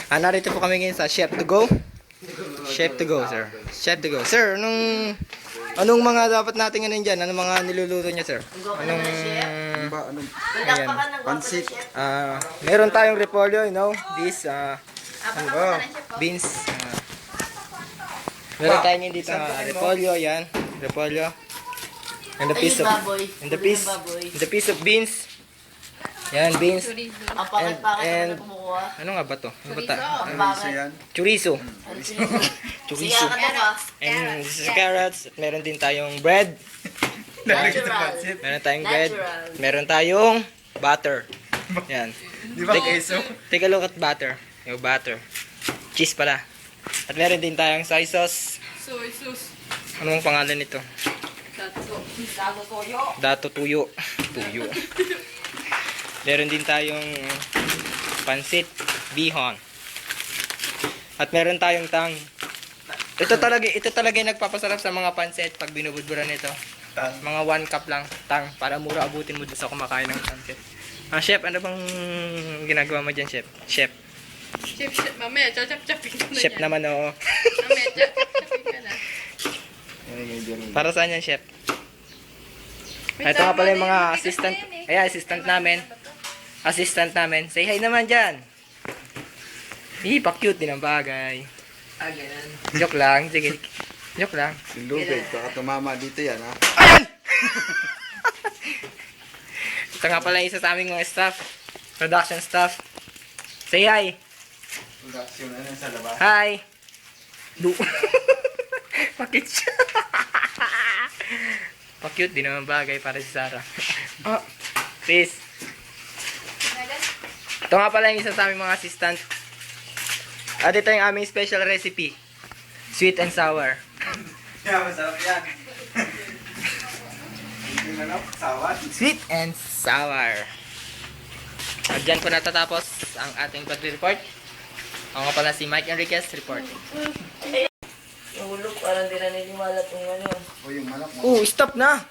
Narito po kami ngayon sa Chef to Go. Chef to Go, sir. Chef to Go. Sir, anong mga dapat natin ngayon dyan? Anong mga niluluto niya, sir? Anong... Ayan. Pansit. Meron tayong repolyo, you know? This, beans. Meron tayong dito repolyo, yan. Repolyo. And the piece of beans. Yan, beans. And ano nga ba to? Ano ba ta? Chorizo. Chorizo. And this is carrots. Meron din tayong bread. Meron tayong bread. Meron tayong butter. Yan. Take a look at butter. Yung butter. Cheese pala. At meron din tayong soy sauce. Soy sauce. Anong pangalan nito? Dato Tuyo. Tuyo. Meron din tayong pansit bihon. At meron tayong tang. Ito talaga yung nagpapasarap sa mga pansit pag binubudburan nito. Mga 1 cup lang tang para mura abutin mo dun sa kumakain ng pansit. Chef, ano bang ginagawa mo dyan, chef? Chef. Chef, mamaya, chachap-chapin ka na Chef yan. naman, oo. Mamaya, chachap-chapin ka na. Para saan yan, chef? Ito nga pala yung mga assistant. Ayan, assistant namin. Say hi naman dyan. Pa-cute din ang bagay. Ganun. Joke lang. Sige. Joke lang. Lubid. Baka tumama dito yan, ha? Ayan! Ito nga pala isa sa aming mga staff. Production staff. Say hi. Production na sa labas. Hi. Bakit siya? Pa-cute din naman bagay para si Sarah. Peace. Ito nga pala yung isa sa aming mga assistant. At ito yung aming special recipe. Sweet and sour. Yeah, masarap yan. Sweet and sour. At dyan po natatapos ang ating pag-report. Ako nga pala si Mike Enriquez reporting. Nahulog, parang di na niniwala itong ano. O yung manok mo. Stop na!